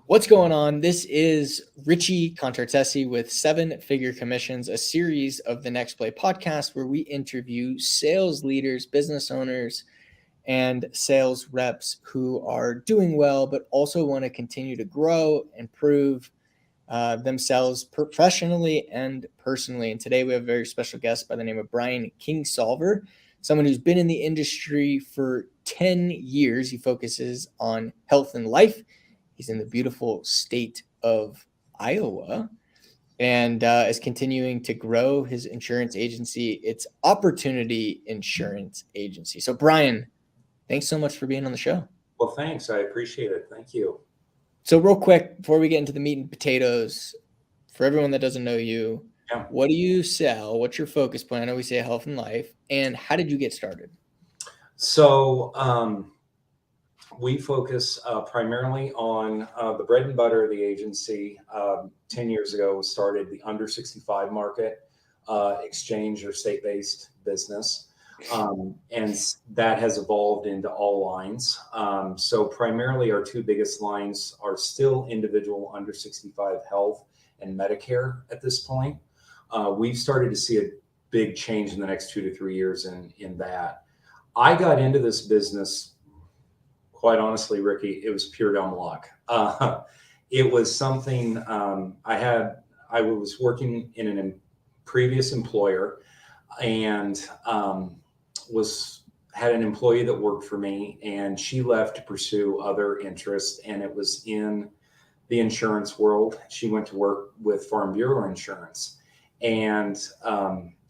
What's going on? This is Richie Contartesi with Seven Figure Commissions, a series of the Next Play podcast where we interview sales leaders, business owners, and sales reps who are doing well, but also want to continue to grow and prove themselves professionally and personally. And today we have a very special guest by the name of Brian Kingsolver, someone who's been in the industry for 10 years. He focuses on health and life. He's in the beautiful state of Iowa and is continuing to grow his insurance agency. It's Opportunity Insurance Agency. So, Brian, thanks so much for being on the show. Well, thanks. I appreciate it. Thank you. So real quick, before we get into the meat and potatoes, for everyone that doesn't know you, What do you sell? What's your focus point? I know we say health and life. And how did you get started? So we focus primarily on the bread and butter of the agency. 10 years ago, we started the under 65 market, exchange or state-based business. And that has evolved into all lines. So primarily our two biggest lines are still individual under 65 health and Medicare at this point. We've started to see a big change in the next 2 to 3 years in that. I got into this business, quite honestly, Ricky, it was pure dumb luck. It was something I was working in a previous employer and had an employee that worked for me, and she left to pursue other interests, and it was in the insurance world. She went to work with Farm Bureau Insurance, and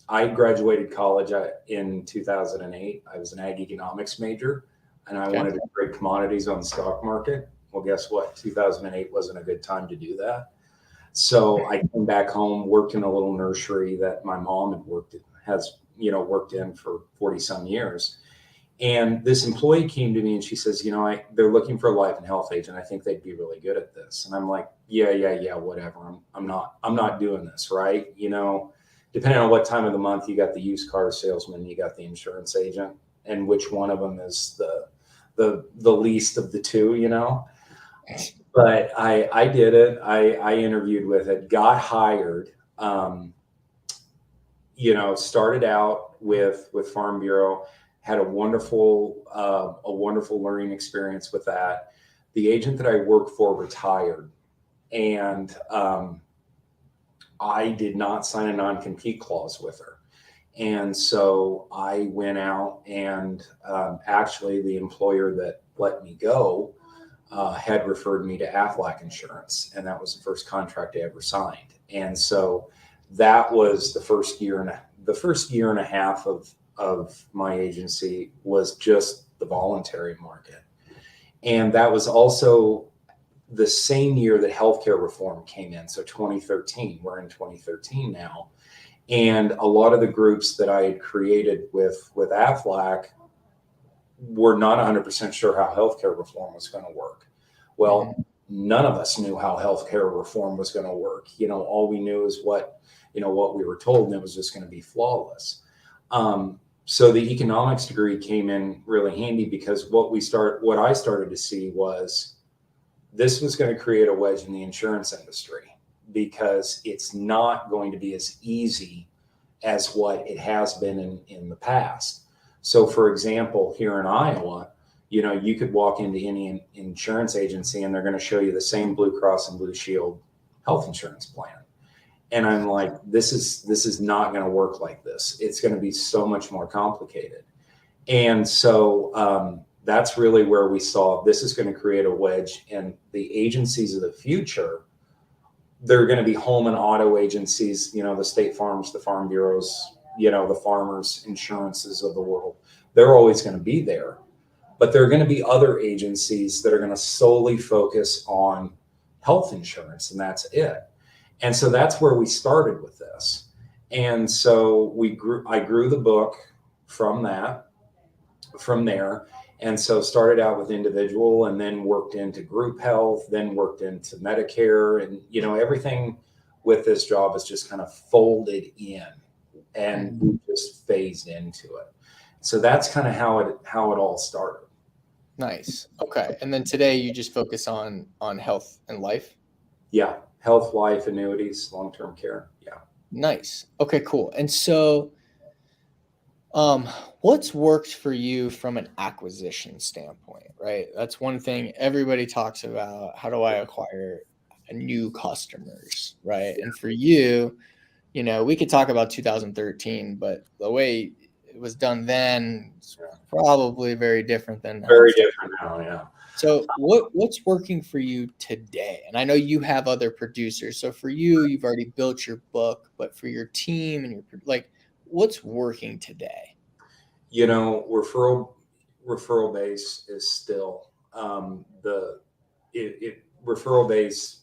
I graduated college in 2008. I was an ag economics major, and I wanted to trade commodities on the stock market. Well, guess what? 2008 wasn't a good time to do that. So I came back home, worked in a little nursery that my mom had worked in for 40 some years. And this employee came to me and she says, they're looking for a life and health agent. I think they'd be really good at this. And I'm like, yeah, whatever. I'm not doing this, right? Depending on what time of the month, you got the used car salesman, you got the insurance agent, and which one of them is the least of the two, But I did it. I interviewed with it, got hired, started out with Farm Bureau, had a wonderful learning experience with that. The agent that I worked for retired, and I did not sign a non-compete clause with her. And so I went out and actually the employer that let me go had referred me to Aflac Insurance, and that was the first contract I ever signed. And so that was the first year and a half of my agency was just the voluntary market. And that was also the same year that healthcare reform came in. So 2013, we're in 2013 now. And a lot of the groups that I had created with Aflac were not 100% sure how healthcare reform was going to work. Well, none of us knew how healthcare reform was going to work. All we knew is what we were told, and it was just going to be flawless. So the economics degree came in really handy because what I started to see was this was going to create a wedge in the insurance industry because it's not going to be as easy as what it has been in the past. So for example, here in Iowa, you could walk into any insurance agency and they're going to show you the same Blue Cross and Blue Shield health insurance plan. And I'm like, this is not going to work like this. It's going to be so much more complicated. And so that's really where we saw this is going to create a wedge, and the agencies of the future, they're going to be home and auto agencies, the State Farms, the Farm Bureaus, the Farmers Insurances of the world. They're always going to be there, but there are going to be other agencies that are going to solely focus on health insurance, and that's it. And so that's where we started with this. And so I grew the book from there. And so started out with individual and then worked into group health, then worked into Medicare, and, everything with this job is just kind of folded in and just phased into it. So that's kind of how it all started. Nice. Okay. And then today you just focus on health and life. Yeah. Health, life, annuities, long-term care. Yeah. Nice. Okay, cool. And so Um, what's worked for you from an acquisition standpoint, right? That's one thing everybody talks about. How do I acquire a new customers, right? And for you, we could talk about 2013, but the way it was done then is Yeah. probably very different than how Very it's done. different now. Yeah. So what's working for you today? And I know you have other producers. So for you, you've already built your book, but for your team and what's working today? Referral base is still the referral base.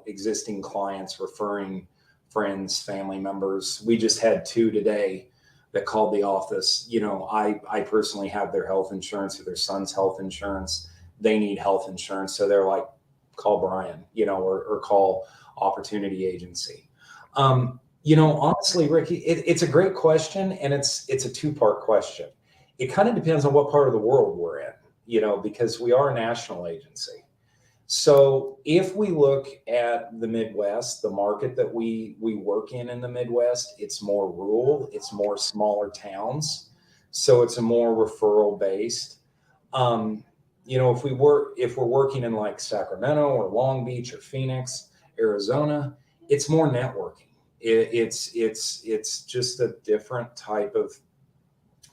Existing clients referring friends, family members. We just had two today that called the office. I personally have their health insurance or their son's health insurance. They need health insurance, so they're like, call Brian, or call Opportunity Agency. Honestly, Ricky, it's a great question, and it's a two-part question. It kind of depends on what part of the world we're in, because we are a national agency. So if we look at the Midwest, the market that we work in the Midwest, it's more rural, it's more smaller towns, so it's a more referral based. If we're working in like Sacramento or Long Beach or Phoenix, Arizona, it's more networking. It's just a different type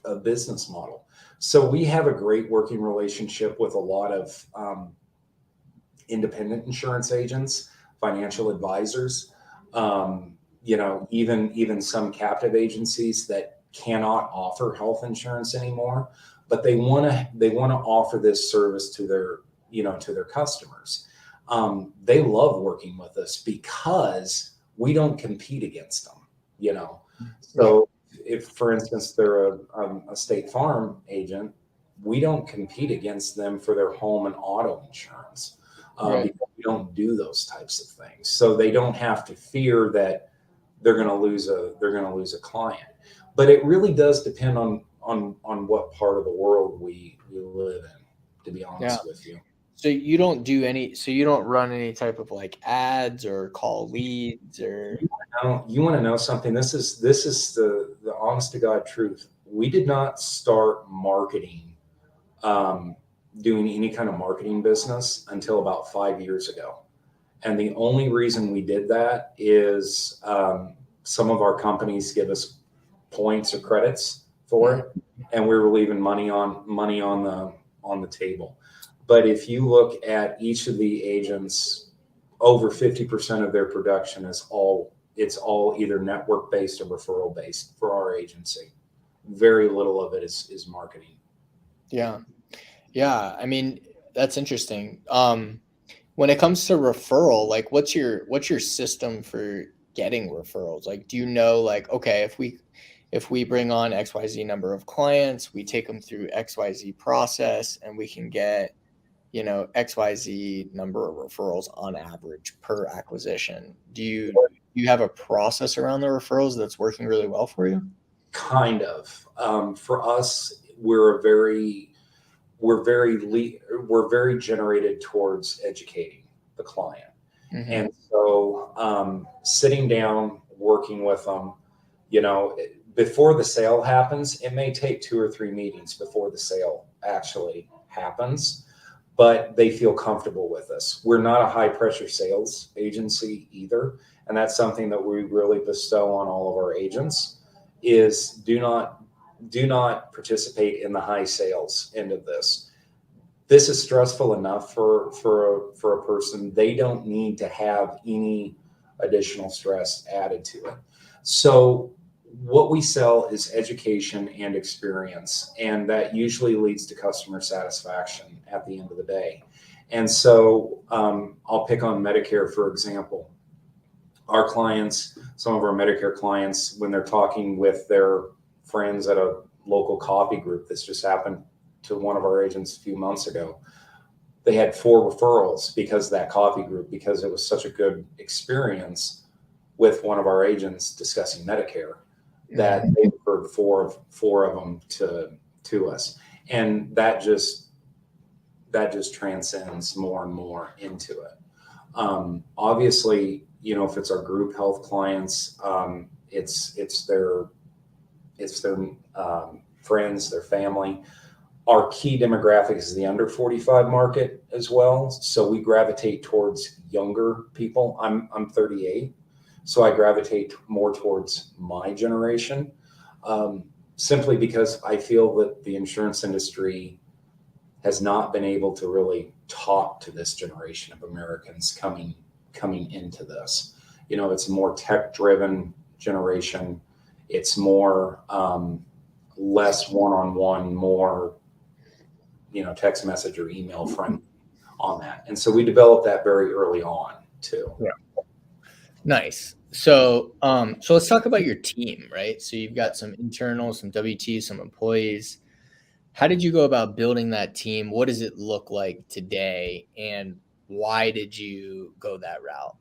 of business model. So we have a great working relationship with a lot of independent insurance agents, financial advisors, even some captive agencies that cannot offer health insurance anymore, but they want to offer this service to their customers. They love working with us because we don't compete against them. Right. So if, for instance, they're a State Farm agent, we don't compete against them for their home and auto insurance. Right. Because we don't do those types of things. So they don't have to fear that they're going to lose a client. But it really does depend on what part of the world we live in, to be Yeah. honest with you. So you don't run any type of like ads or call leads or You want to know something? This is the honest to God truth. We did not start marketing, um, doing any kind of marketing business until about 5 years ago. And the only reason we did that is some of our companies give us points or credits for Mhm. it, and we were leaving money on the table. But if you look at each of the agents, over 50% of their production it's all either network based or referral based for our agency. Very little of it is marketing. Yeah. Yeah. I mean, that's interesting. When it comes to referral, like what's your system for getting referrals? Like, do you know, like, okay, if we bring on XYZ number of clients, we take them through XYZ process and we can get, XYZ number of referrals on average per acquisition. Do you have a process around the referrals that's working really well for you? Kind of. For us, we're very generated towards educating the client. Mm-hmm. And so sitting down, working with them, before the sale happens, it may take 2 or 3 meetings before the sale actually happens, but they feel comfortable with us. We're not a high pressure sales agency either. And that's something that we really bestow on all of our agents is do not participate in the high sales end of this. This is stressful enough for a person. They don't need to have any additional stress added to it. So what we sell is education and experience, and that usually leads to customer satisfaction at the end of the day. And so I'll pick on Medicare, for example. Our clients, some of our Medicare clients, when they're talking with their friends at a local coffee group, this just happened to one of our agents a few months ago. They had 4 referrals because of that coffee group, because it was such a good experience with one of our agents discussing Medicare that Mm-hmm. they referred four of them to us. And that just that just transcends more and more into it. Obviously, if it's our group health clients, it's their friends, their family. Our key demographic is the under 45 market as well. So we gravitate towards younger people. I'm 38, so I gravitate more towards my generation, simply because I feel that the insurance industry has not been able to really talk to this generation of Americans coming into this. It's a more tech-driven generation. It's more less one-on-one, more text message or email friendly on that. And so we developed that very early on too. Yeah. Nice. So let's talk about your team, right? So you've got some internals, some WTs, some employees. How did you go about building that team? What does it look like today? And why did you go that route?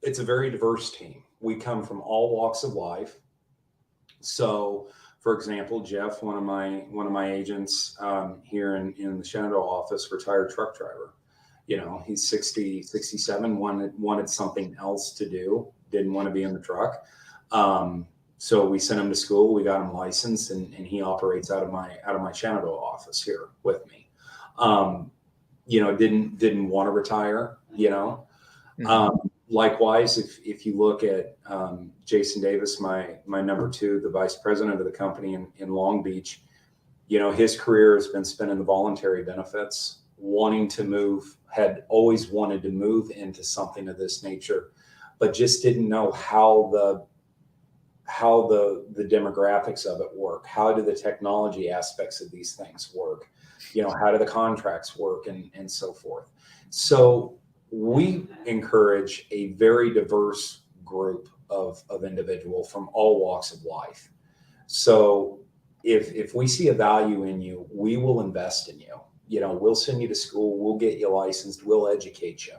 It's a very diverse team. We come from all walks of life. So, for example, Jeff, one of my agents here in the Shenandoah office, retired truck driver. He's 60, 67, wanted something else to do, didn't want to be in the truck. So we sent him to school, we got him licensed, and he operates out of my Shenandoah office here with me. Didn't want to retire, Mm-hmm. Likewise, if you look at Jason Davis, my number two, the vice president of the company in Long Beach, his career has been spent in the voluntary benefits, had always wanted to move into something of this nature, but just didn't know how the demographics of it work. How do the technology aspects of these things work? How do the contracts work and so forth? So we encourage a very diverse group of individual from all walks of life. So if we see a value in you, we will invest in you. We'll send you to school, we'll get you licensed, we'll educate you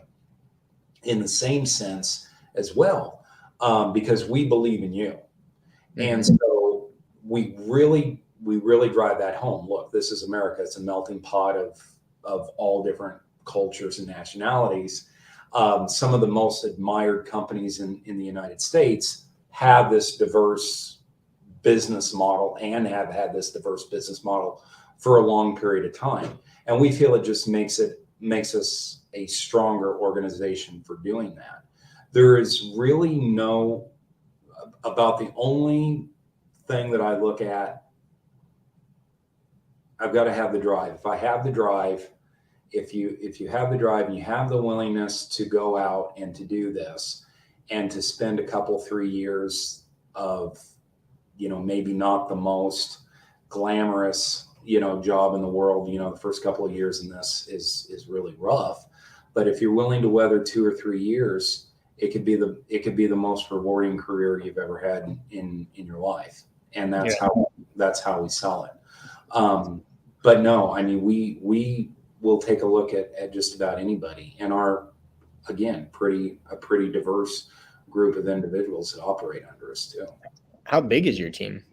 in the same sense as well, because we believe in you. Mm-hmm. And so we really drive that home. Look, this is America. It's a melting pot of all different cultures and nationalities. Some of the most admired companies in the United States have this diverse business model and have had this diverse business model for a long period of time. And we feel it just makes us a stronger organization for doing that. There is really about the only thing that I look at, I've got to have the drive. If I have the drive, if you have the drive and you have the willingness to go out and to do this and to spend a couple, 3 years of, maybe not the most glamorous, job in the world, the first couple of years in this is really rough. But if you're willing to weather 2 or 3 years, it could be the most rewarding career you've ever had in your life. And that's how we sell it. But no, I mean, we will take a look at just about anybody, and again, a pretty diverse group of individuals that operate under us too. How big is your team?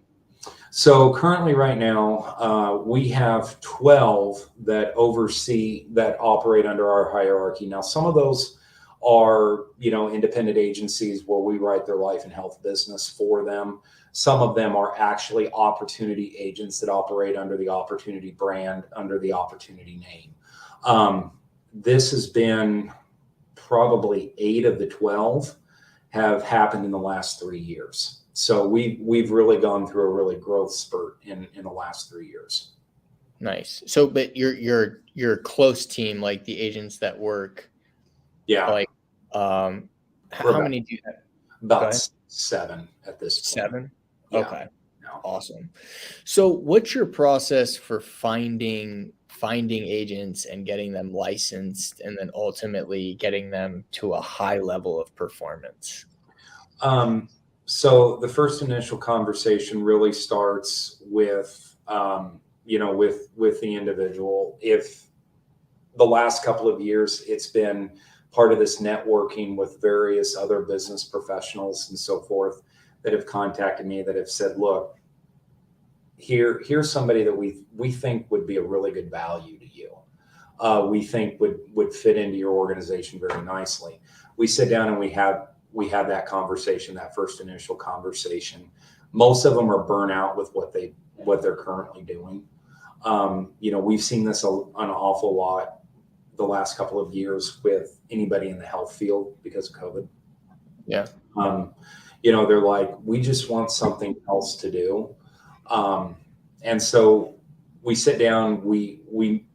So currently right now, we have 12 that operate under our hierarchy. Now, some of those are, independent agencies where we write their life and health business for them. Some of them are actually opportunity agents that operate under the Opportunity brand, under the Opportunity name. This has been probably 8 of the 12 have happened in the last 3 years. So we've really gone through a really growth spurt in the last 3 years. Nice. So, but your close team, like the agents that work, like, how many do you have? About 7 at this point. 7? Yeah. Okay. No. Awesome. So what's your process for finding agents and getting them licensed and then ultimately getting them to a high level of performance? So the first initial conversation really starts with, with the individual. If the last couple of years, it's been part of this networking with various other business professionals and so forth that have contacted me that have said, look, here's somebody that we think would be a really good value to you. We think would fit into your organization very nicely. We sit down and we have that conversation, that first initial conversation. Most of them are burnt out with what they're currently doing. We've seen this an awful lot the last couple of years with anybody in the health field because of COVID. Yeah. They're like, we just want something else to do. And so we sit down, we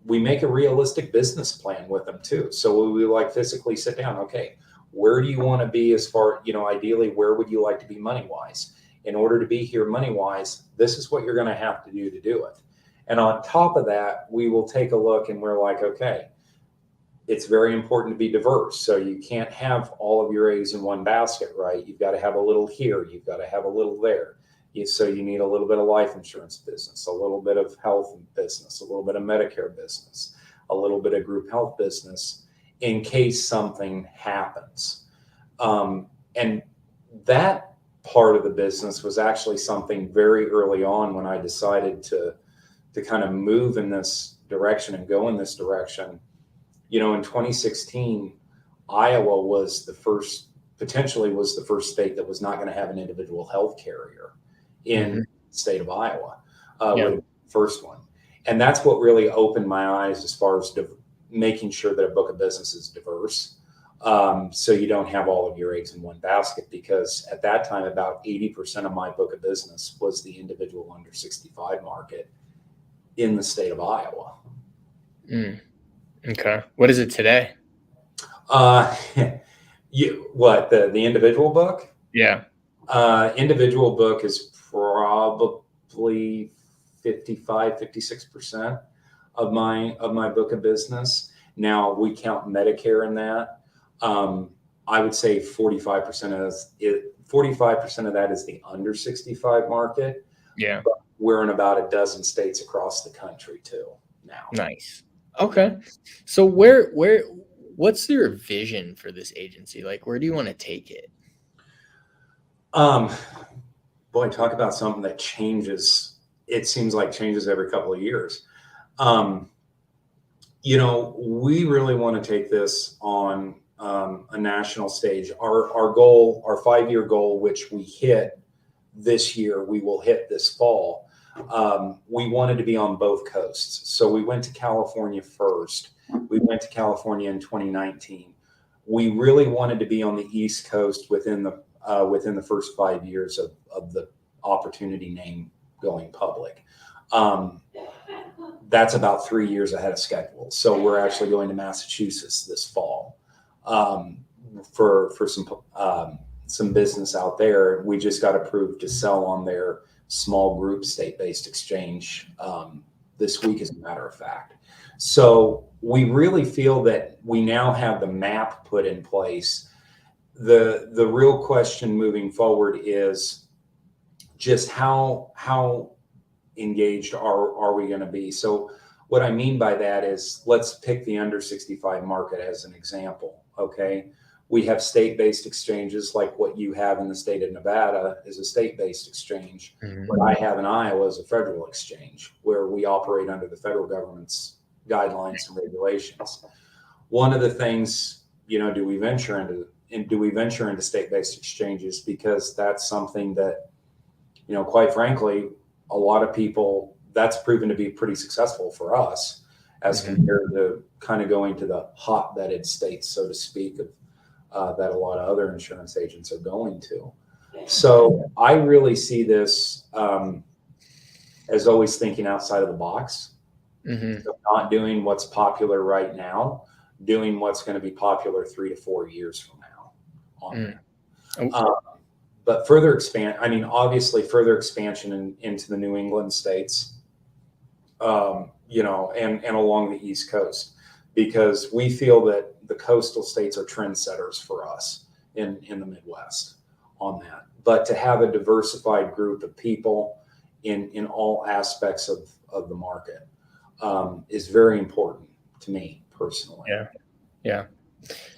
make a realistic business plan with them too. So we like physically sit down. Okay, where do you want to be as far, ideally, where would you like to be money wise? In order to be here money wise, this is what you're going to have to do it. And on top of that, we will take a look and we're like, okay, it's very important to be diverse. So you can't have all of your eggs in one basket, right? You've got to have a little here. You've got to have a little there. So you need a little bit of life insurance business, a little bit of health business, a little bit of Medicare business, a little bit of group health business in case something happens. And that part of the business was actually something very early on when I decided to kind of move in this direction and go in this direction. In 2016, Iowa was potentially the first state that was not going to have an individual health carrier in the state of Iowa, with the first one. And that's what really opened my eyes as far as making sure that a book of business is diverse. So you don't have all of your eggs in one basket, because at that time, about 80% of my book of business was the individual under 65 market in the state of Iowa. Okay. What is it today? The individual book? Yeah. Individual book is probably 56% of my book of business. Now we count Medicare in that. I would say 45% of that is the under 65 market. Yeah. But we're in about a dozen states across the country too now. Nice. Okay. So what's your vision for this agency? Like, where do you want to take it? Boy, talk about something that changes. It seems like changes every couple of years. We really want to take this on a national stage. Our goal, our 5-year goal, which we hit this year, we will hit this fall. We wanted to be on both coasts. So we went to California first. We went to California in 2019. We really wanted to be on the East Coast within the first 5 years of the opportunity name going public. That's about 3 years ahead of schedule. So we're actually going to Massachusetts this fall for some business out there. We just got approved to sell on their small group state-based exchange this week, as a matter of fact. So we really feel that we now have the map put in place. The real question moving forward is just how engaged are we going to be? So what I mean by that is, let's pick the under 65 market as an example. Okay. We have state-based exchanges like what you have in the state of Nevada is a state-based exchange. Mm-hmm. What I have in Iowa is a federal exchange where we operate under the federal government's guidelines and regulations. One of the things, do we venture into state-based exchanges? Because that's something that, quite frankly, a lot of people, that's proven to be pretty successful for us as compared to kind of going to the hotbedded states, so to speak, that a lot of other insurance agents are going to. So I really see this as always thinking outside of the box. Mm-hmm. So not doing what's popular right now, doing what's going to be popular 3 to 4 years from now on. But further obviously further expansion into the New England states, and along the East Coast, because we feel that the coastal states are trendsetters for us in the Midwest on that. But to have a diversified group of people in all aspects of the market is very important to me personally. Yeah.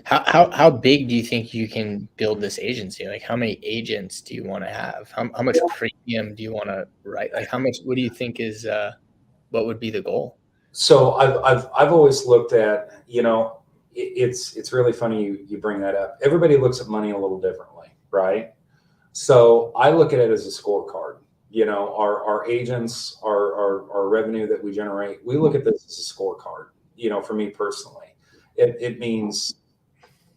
How big do you think you can build this agency? Like, how many agents do you want to have? How much premium do you want to write? Like, how much? What do you think is what would be the goal? So I've always looked at, it's really funny you bring that up. Everybody looks at money a little differently, right? So I look at it as a scorecard. Our agents, our revenue that we generate, we look at this as a scorecard. For me personally, it means,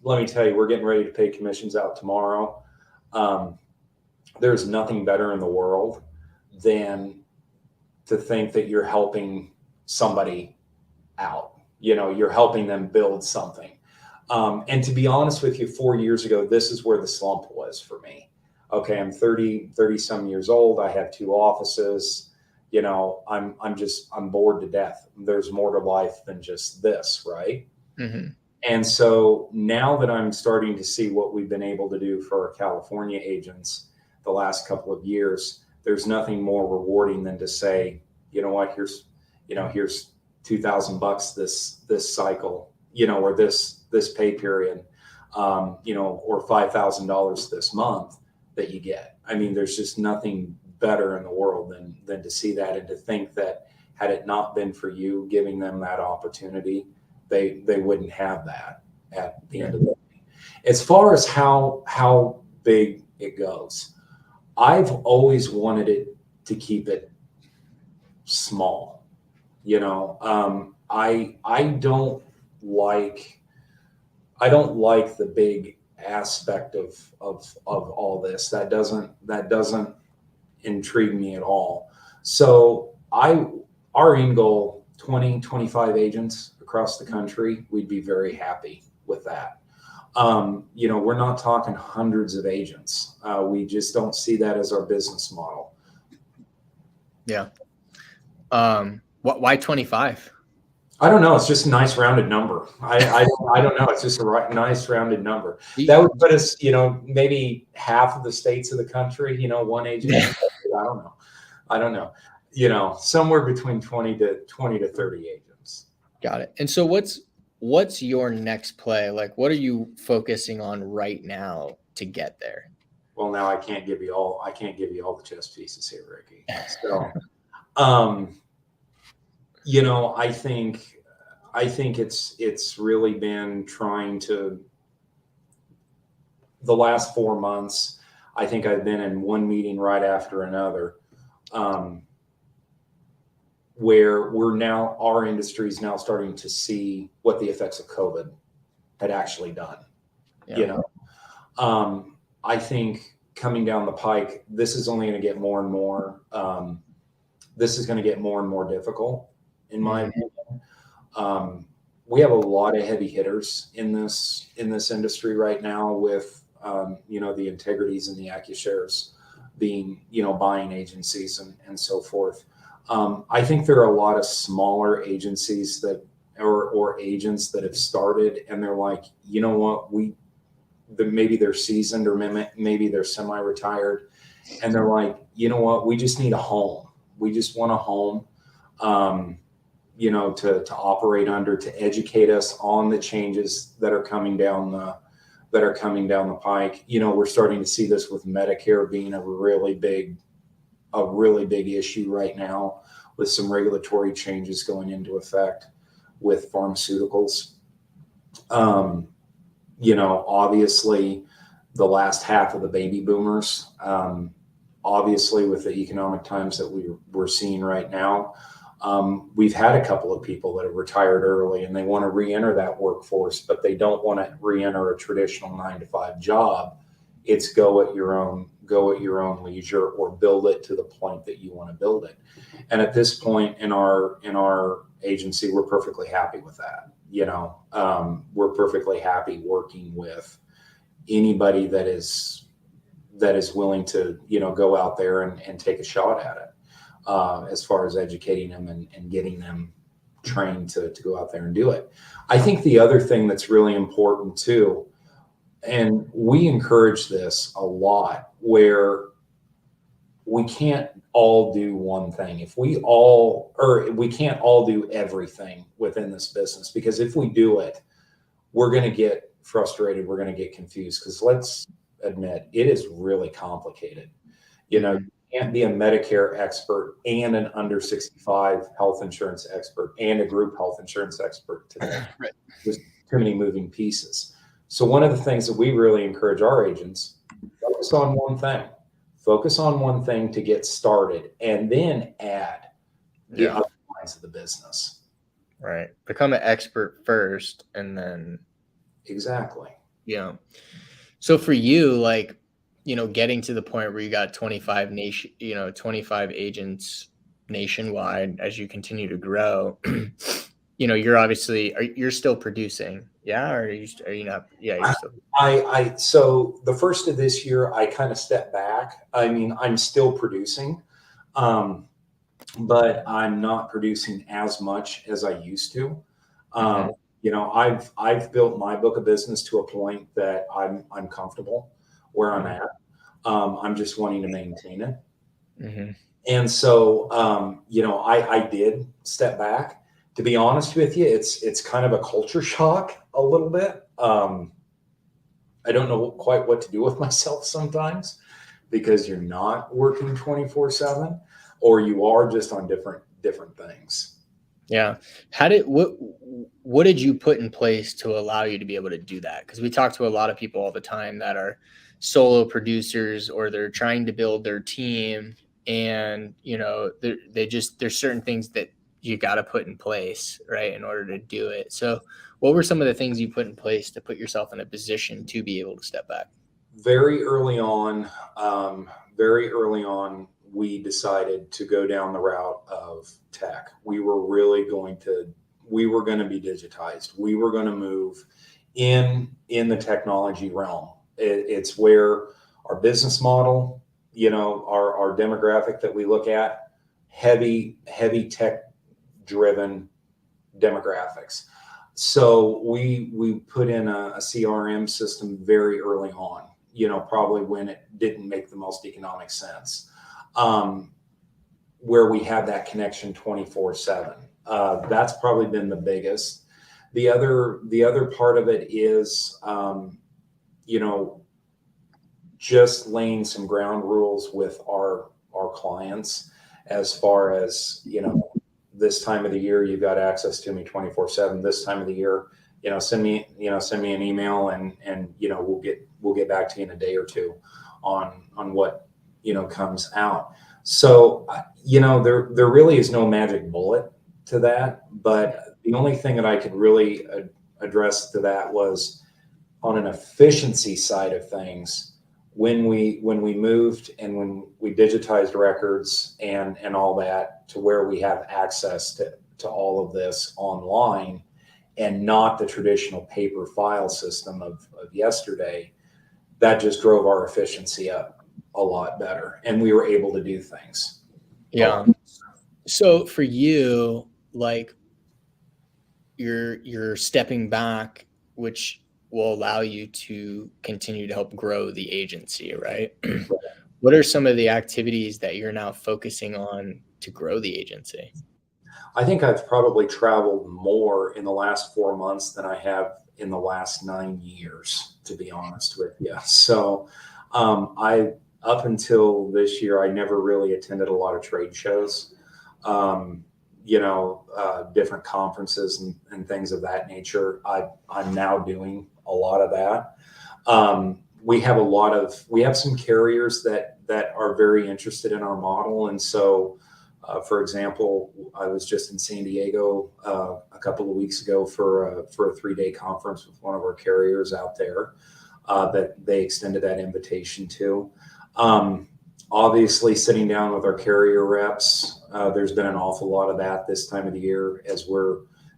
let me tell you, we're getting ready to pay commissions out tomorrow. There's nothing better in the world than to think that you're helping somebody out. You're helping them build something. And to be honest with you, 4 years ago, this is where the slump was for me. Okay, I'm 30 some years old. I have 2 offices. I'm bored to death. There's more to life than just this, right? Mm-hmm. And so now that I'm starting to see what we've been able to do for our California agents the last couple of years, there's nothing more rewarding than to say, you know what, here's $2,000 this cycle, or this pay period, or $5,000 this month that you get. I mean, there's just nothing better in the world than to see that, and to think that had it not been for you giving them that opportunity, they wouldn't have that at the end of the day. As far as how big it goes, I've always wanted it to keep it small. I don't like the big aspect of all this. That doesn't intrigue me at all. So our end goal, 20-25 agents across the country, we'd be very happy with that. We're not talking hundreds of agents. We just don't see that as our business model. Yeah. Why 25? I don't know. It's just a nice rounded number. I don't know. It's just a nice rounded number. That would put us, maybe half of the states of the country, one agent. Yeah. I don't know. Somewhere between 20 to 30 agents. Got it. And so what's your next play? Like, what are you focusing on right now to get there? Well, now I can't give you all the chess pieces here, Ricky. So, I think it's really been trying to, the last 4 months, I think I've been in one meeting right after another, where our industry is now starting to see what the effects of COVID had actually done. Yeah. I think coming down the pike, this is only going to get more and more. This is going to get more and more difficult, in my opinion. We have a lot of heavy hitters in this industry right now, with the Integrities and the AccuShares being buying agencies and so forth. I think there are a lot of smaller agencies or agents that have started, and they're like, you know what, maybe they're seasoned, or maybe they're semi-retired, and they're like, you know what, we just need a home. We just want a home, to operate under, to educate us on the changes that are coming down the pike. We're starting to see this with Medicare being a really big issue right now, with some regulatory changes going into effect with pharmaceuticals. Obviously the last half of the baby boomers, obviously with the economic times that we're seeing right now, we've had a couple of people that have retired early, and they want to re-enter that workforce, but they don't want to re-enter a traditional 9-to-5 job. It's go at your own leisure, or build it to the point that you want to build it. And at this point in our agency, we're perfectly happy with that. We're perfectly happy working with anybody that is willing to, go out there and take a shot at it, as far as educating them and getting them trained to go out there and do it. I think the other thing that's really important too, and we encourage this a lot, where we can't all do one thing. We can't all do everything within this business, because if we do it, we're going to get frustrated. We're going to get confused because let's admit it is really complicated. You know, you can't be a Medicare expert and an under 65 health insurance expert and a group health insurance expert today. Right. There's too many moving pieces. So one of the things that we really encourage our agents, focus on one thing. Focus on one thing to get started and then add the other lines of the business. Right. Become an expert first and then. Exactly. Yeah. So for you, like, getting to the point where you got 25 agents nationwide as you continue to grow, you're obviously, you're still producing. Yeah. Or are you not? Yeah. You're still. So the first of this year, I kind of stepped back. I mean, I'm still producing, but I'm not producing as much as I used to. I've built my book of business to a point that I'm comfortable where I'm at. I'm just wanting to maintain it. Mm-hmm. And so, I did step back. To be honest with you, it's kind of a culture shock a little bit. I don't know quite what to do with myself sometimes because you're not working 24/7 or you are just on different things. Yeah. What did you put in place to allow you to be able to do that? Because we talk to a lot of people all the time that are solo producers or they're trying to build their team, and there's certain things that you got to put in place, right, in order to do it. So what were some of the things you put in place to put yourself in a position to be able to step back? Very early on, we decided to go down the route of tech. We were going to be digitized. We were going to move in the technology realm. It's where our business model, our demographic that we look at, heavy tech driven demographics. So we put in a CRM system very early on, probably when it didn't make the most economic sense, where we have that connection 24/7. That's probably been the biggest. The other part of it is, just laying some ground rules with our clients as far as, this time of the year, you've got access to me 24/7. This time of the year, send me an email and we'll get back to you in a day or two on what, comes out. So, there really is no magic bullet to that, but the only thing that I could really address to that was on an efficiency side of things. When we moved and when we digitized records and all that to where we have access to all of this online and not the traditional paper file system of yesterday, that just drove our efficiency up a lot better and we were able to do things. Yeah. So for you, like you're stepping back, which will allow you to continue to help grow the agency, right? What are some of the activities that you're now focusing on to grow the agency? I think I've probably traveled more in the last 4 months than I have in the last 9 years, to be honest with you. So up until this year, I never really attended a lot of trade shows, different conferences and things of that nature. I'm now doing a lot of that. We have some carriers that are very interested in our model. And so, for example, I was just in San Diego a couple of weeks ago for a 3-day conference with one of our carriers out there that they extended that invitation to. Obviously, sitting down with our carrier reps, there's been an awful lot of that this time of the year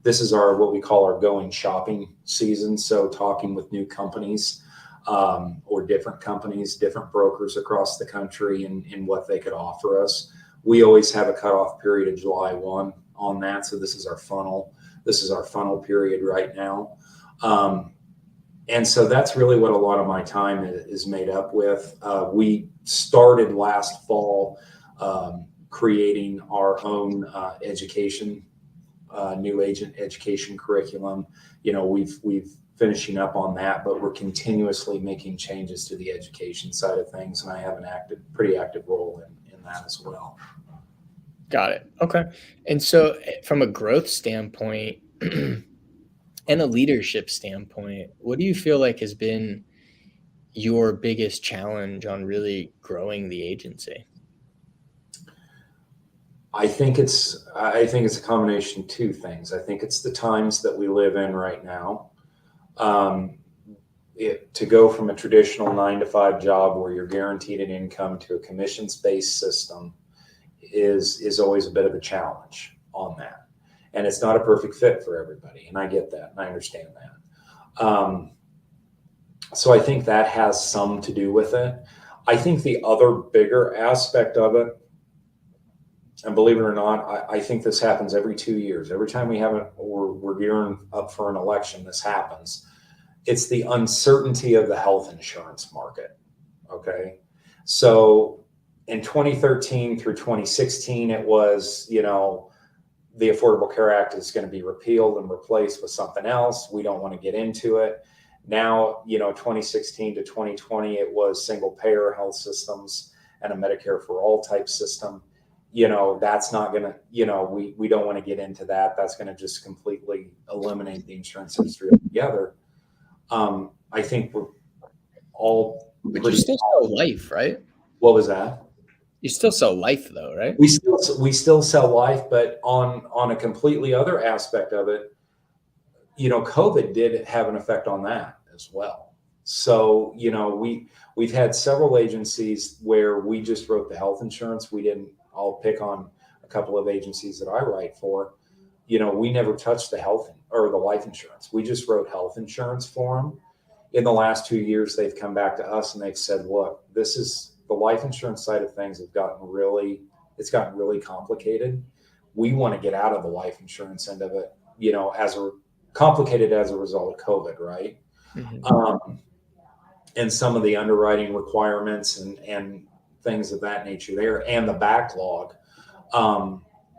this is what we call our going shopping season. So talking with new companies or different companies, different brokers across the country and what they could offer us. We always have a cutoff period of July 1 on that. So this is our funnel. This is our funnel period right now. And so that's really what a lot of my time is made up with. We started last fall creating our own education new agent education curriculum. We've finishing up on that, but we're continuously making changes to the education side of things, and I have pretty active role in that as well. Got it. Okay. And so from a growth standpoint and a leadership standpoint, what do you feel like has been your biggest challenge on really growing the agency? I think it's a combination of two things. I think it's the times that we live in right now. To go from a traditional 9-to-5 job where you're guaranteed an income to a commissions-based system is always a bit of a challenge on that. And it's not a perfect fit for everybody. And I get that. And I understand that. So I think that has some to do with it. I think the other bigger aspect of it, and believe it or not, I think this happens every 2 years. Every time we're gearing up for an election, this happens. It's the uncertainty of the health insurance market. Okay. So in 2013 through 2016, it was, the Affordable Care Act is going to be repealed and replaced with something else. We don't want to get into it. Now, 2016 to 2020, it was single payer health systems and a Medicare for all type system. That's not going to, we don't want to get into that. That's going to just completely eliminate the insurance industry altogether. I think we're all. But you still sell life, right? What was that? You still sell life though, right? We still sell life, but on a completely other aspect of it, COVID did have an effect on that as well. So, we've had several agencies where we just wrote the health insurance. I'll pick on a couple of agencies that I write for. We never touched the health or the life insurance. We just wrote health insurance for them. In the last 2 years, they've come back to us and they've said, look, the life insurance side of things it's gotten really complicated. We want to get out of the life insurance end of it, complicated as a result of COVID, right? Mm-hmm. And some of the underwriting requirements and things of that nature there, and the backlog.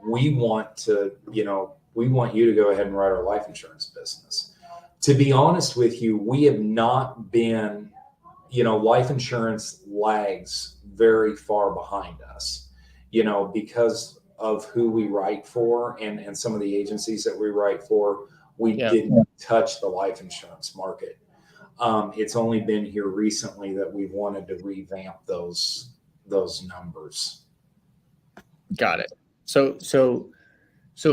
We want you to go ahead and write our life insurance business. To be honest with you, we have not been, life insurance lags very far behind us, because of who we write for and some of the agencies that we write for. We didn't touch the life insurance market. It's only been here recently that we've wanted to revamp those numbers. Got it. So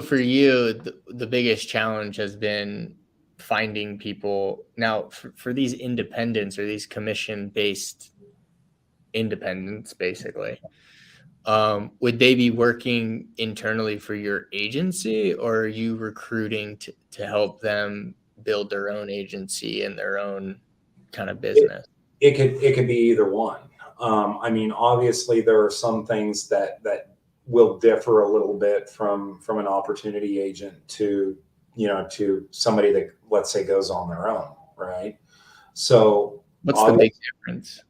for you, the biggest challenge has been finding people. Now for these independents or these commission-based independents, basically, would they be working internally for your agency, or are you recruiting to help them build their own agency and their own kind of business? It could be either one. Obviously there are some things that will differ a little bit from an opportunity agent to somebody that, let's say, goes on their own, right? So what's the big difference?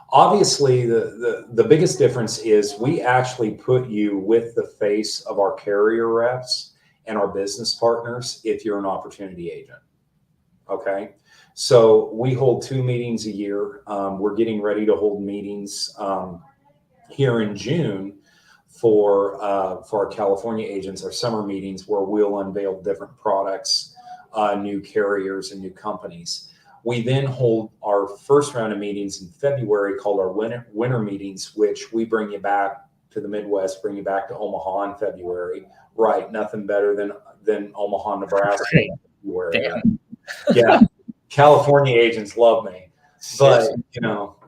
Obviously, the biggest difference is we actually put you with the face of our carrier reps and our business partners if you're an opportunity agent. Okay. So we hold 2 meetings a year. We're getting ready to hold meetings here in June for our California agents, our summer meetings, where we'll unveil different products, new carriers, and new companies. We then hold our first round of meetings in February called our winter meetings, which we bring you back to the Midwest, bring you back to Omaha in February. Right. Nothing better than Omaha, Nebraska. Right. In February. Damn. Yeah. California agents love me, but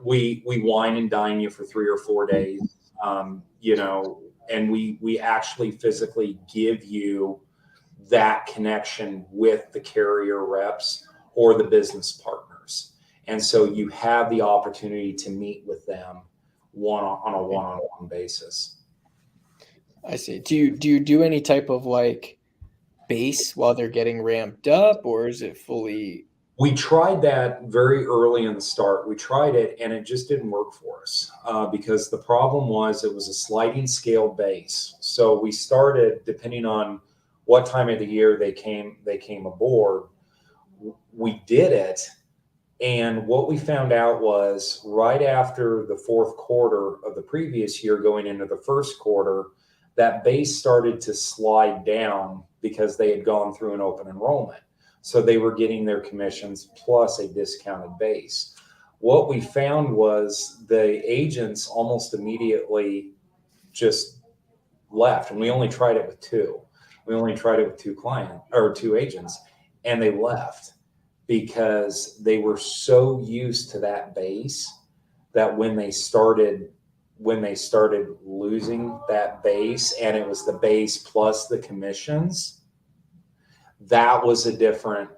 we wine and dine you for 3 or 4 days. And we actually physically give you that connection with the carrier reps or the business partners. And so you have the opportunity to meet with them on a one-on-one basis. I see. Do you do any type of base while they're getting ramped up, or is it fully? We tried that very early in the start. We tried it and it just didn't work for us because the problem was it was a sliding scale base. So we started, depending on what time of the year they came aboard. We did it. And what we found out was right after the fourth quarter of the previous year going into the first quarter, that base started to slide down because they had gone through an open enrollment. So they were getting their commissions plus a discounted base. What we found was the agents almost immediately just left. And we only tried it with two. We only tried it with two agents, and they left because they were so used to that base that when they started losing that base, and it was the base plus the commissions, that was a different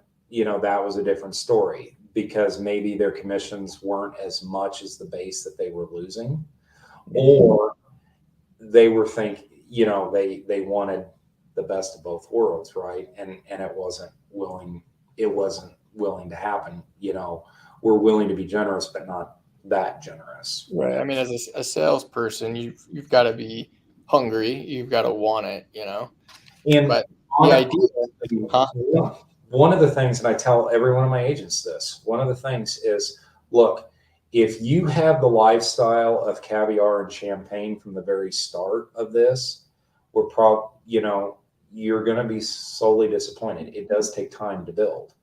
story, because maybe their commissions weren't as much as the base that they were losing, or they were they wanted the best of both worlds, right? And it wasn't willing to happen. We're willing to be generous, but not that generous. Right. I mean, as a salesperson, you've got to be hungry. You've got to want it, And but the idea, one of the things, and I tell every one of my agents this, one of the things is, look, if you have the lifestyle of caviar and champagne from the very start of this, you're going to be sorely disappointed. It does take time to build.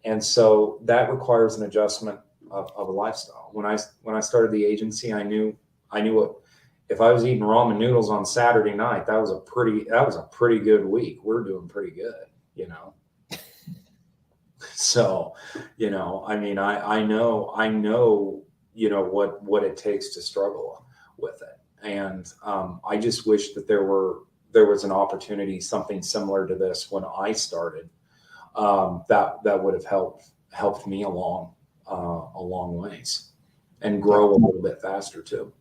And so that requires an adjustment of a lifestyle. When I started the agency, I knew what, if I was eating ramen noodles on Saturday night, that was a pretty good week. We're doing pretty good, So, I mean, I know, what it takes to struggle with it. And I just wish that there was an opportunity, something similar to this when I started, that would have helped me along a long ways and grow a little bit faster too.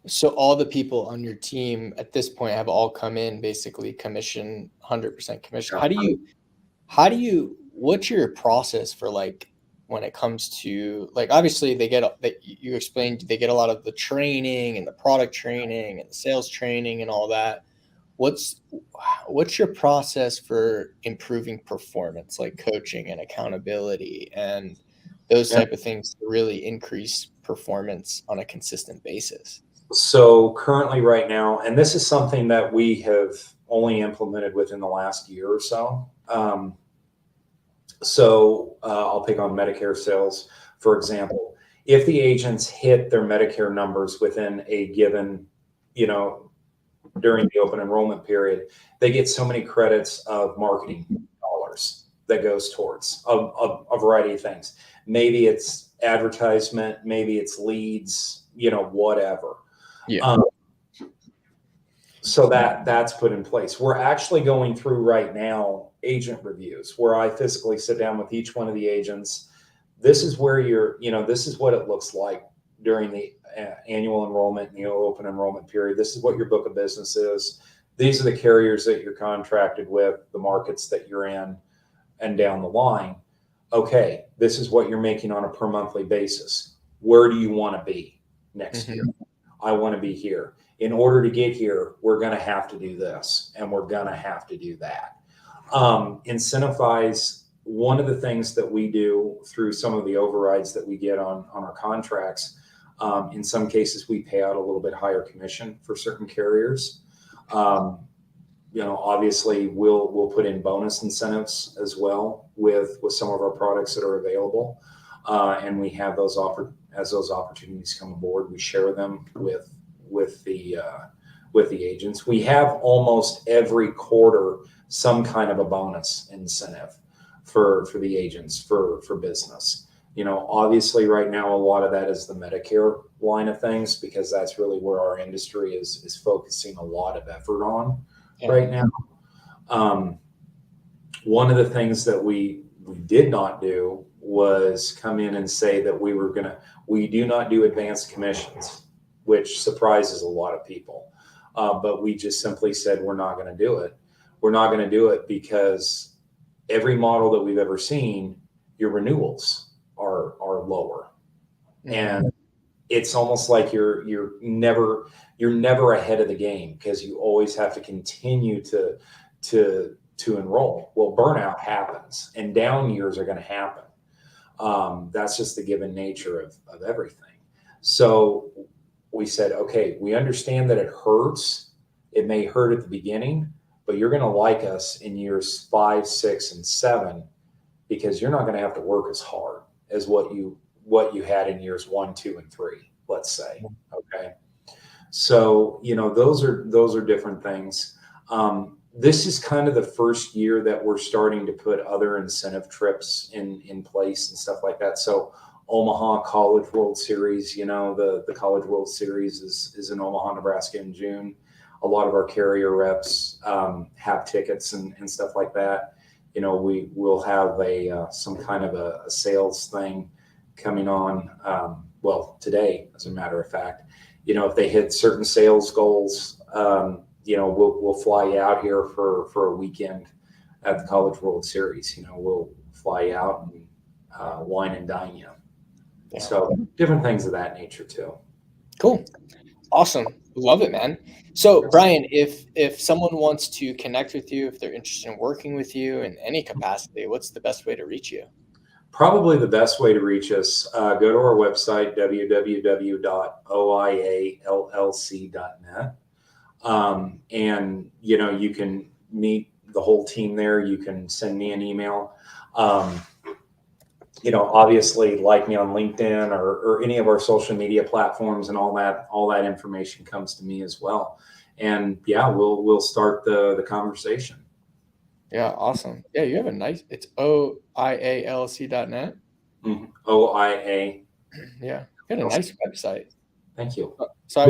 So all the people on your team at this point have all come in basically commission, 100% commission. How do you, what's your process for when it comes to obviously you explained they get a lot of the training and the product training and the sales training and all that. What's your process for improving performance, like coaching and accountability and those type of things to really increase performance on a consistent basis? So currently right now, and this is something that we have only implemented within the last year or so. I'll pick on Medicare sales, for example. If the agents hit their Medicare numbers within a given, during the open enrollment period, they get so many credits of marketing dollars that goes towards a variety of things. Maybe it's advertisement, maybe it's leads, whatever. Yeah. So that's put in place. We're actually going through right now agent reviews where I physically sit down with each one of the agents. This is where this is what it looks like during the annual enrollment and the open enrollment period. This is what your book of business is. These are the carriers that you're contracted with, the markets that you're in, and down the line. Okay, this is what you're making on a per monthly basis. Where do you want to be next year? I want to be here. In order to get here, we're going to have to do this, and we're going to have to do that. Incentivize. One of the things that we do through some of the overrides that we get on our contracts, in some cases, we pay out a little bit higher commission for certain carriers. Obviously, we'll put in bonus incentives as well with some of our products that are available, and we have those as those opportunities come aboard, we share them with the agents. We have almost every quarter some kind of a bonus incentive for the agents for business. Obviously right now, a lot of that is the Medicare line of things, because that's really where our industry is focusing a lot of effort on right now. One of the things that we did not do was come in and say that we do not do advanced commissions, which surprises a lot of people. But we just simply said, we're not going to do it. We're not going to do it because every model that we've ever seen, your renewals are lower. And it's almost like you're never ahead of the game, because you always have to continue to to enroll. Well, burnout happens and down years are going to happen. That's just the given nature of everything. So we said, okay, we understand that it hurts. It may hurt at the beginning, but you're going to like us in years 5, 6, and 7, because you're not going to have to work as hard as what you had in years 1, 2, and 3, let's say. Okay. So, those are different things. This is kind of the first year that we're starting to put other incentive trips in place and stuff like that. So Omaha College World Series, the College World Series is in Omaha, Nebraska in June. A lot of our carrier reps have tickets and stuff like that. We will have some kind of a sales thing coming on, today, as a matter of fact. If they hit certain sales goals, we'll fly you out here for a weekend at the College World Series. We'll fly you out and wine and dine you. Yeah. So different things of that nature too. Cool. Awesome. Love it, man. So Brian, if someone wants to connect with you, if they're interested in working with you in any capacity, what's the best way to reach you? Probably the best way to reach us, go to our website, www.oiallc.net. And, you can meet the whole team there. You can send me an email. Obviously like me on LinkedIn or any of our social media platforms, and all that information comes to me as well. And we'll start the conversation. Yeah. Awesome. Yeah. You have it's oiallc.net. Mm-hmm. OIA. Yeah. You got a nice website. Thank you. So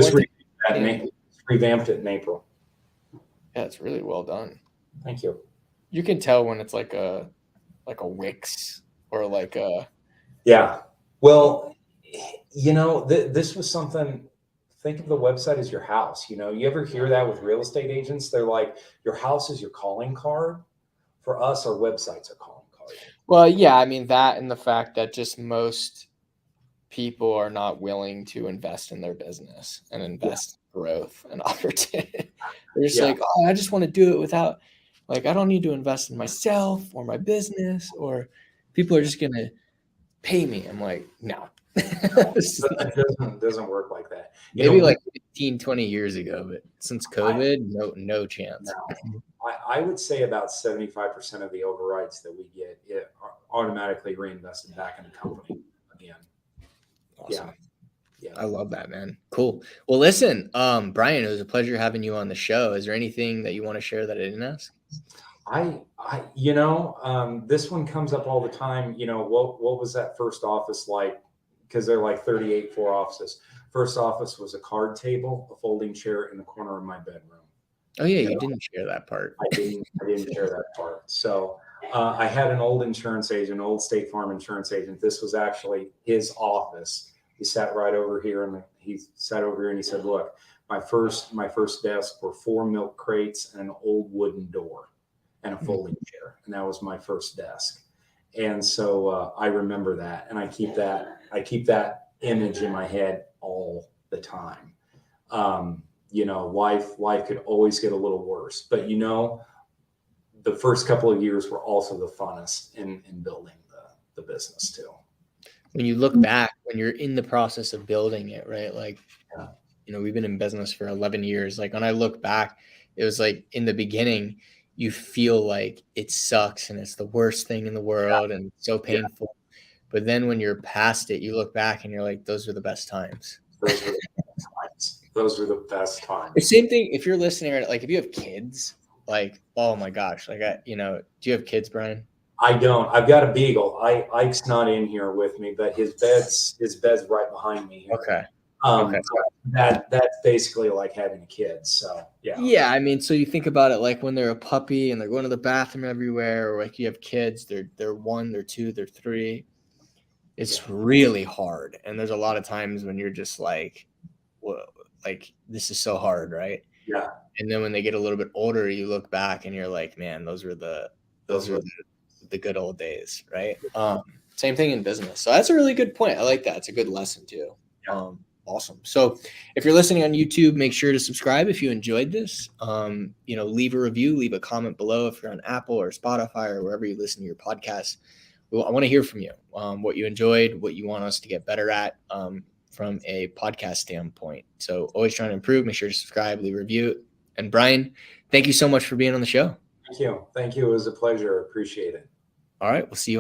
revamped it in April. Yeah. It's really well done. Thank you. You can tell when it's like a Wix or like a. Yeah. Well, this was something. Think of the website as your house. You ever hear that with real estate agents? They're like, your house is your calling card. For us, our websites are calling cards. Well, yeah, I mean that, and the fact that just most people are not willing to invest in their business and invest in growth and opportunity. They're just like, oh, I just want to do it without, I don't need to invest in myself or my business, or people are just going to pay me. I'm like, no. It doesn't work like that. Maybe 15, 20 years ago, but since COVID, no chance. No. I would say about 75% of the overrides that we get are automatically reinvested back in the company again. Awesome. Yeah. I love that, man. Cool. Well, listen, Brian, it was a pleasure having you on the show. Is there anything that you want to share that I didn't ask? This one comes up all the time. What was that first office like? Because they're like 38 floor offices. First office was a card table, a folding chair in the corner of my bedroom. Oh yeah, you didn't share that part. I didn't share that part. So I had an old insurance agent, old State Farm insurance agent. This was actually his office. He sat right over here, and he said, "Look, my first desk were 4 milk crates and an old wooden door and a folding chair, and that was my first desk." And so I remember that, and I keep that image in my head all the time. Life could always get a little worse, but the first couple of years were also the funnest in building the business too. When you look back, when you're in the process of building it, right? We've been in business for 11 years. When I look back, it was like in the beginning, you feel like it sucks and it's the worst thing in the world and it's so painful. Yeah. But then when you're past it, you look back and you're like, those were the best times. Those were the best times. The same thing if you're listening, if you have kids, oh my gosh, do you have kids, Brian? I don't. I've got a beagle. Ike's not in here with me, but his bed's right behind me here. Okay. Okay. That's basically like having a kid. So yeah. Yeah, I mean, so you think about it when they're a puppy and they're going to the bathroom everywhere, or you have kids, they're 1, they're 2, they're 3. It's really hard, and there's a lot of times when you're just this is so hard, right? Yeah. And then when they get a little bit older, you look back and you're like, man, those were the good old days, right? Same thing in business. So that's a really good point. I like that. It's a good lesson too. Yeah. Awesome. So if you're listening on YouTube, make sure to subscribe if you enjoyed this. Leave a review, leave a comment below if you're on Apple or Spotify or wherever you listen to your podcasts. I want to hear from you, what you enjoyed, what you want us to get better at from a podcast standpoint. So always trying to improve. Make sure to subscribe, leave a review. And Brian, thank you so much for being on the show. Thank you. Thank you. It was a pleasure. Appreciate it. All right. We'll see you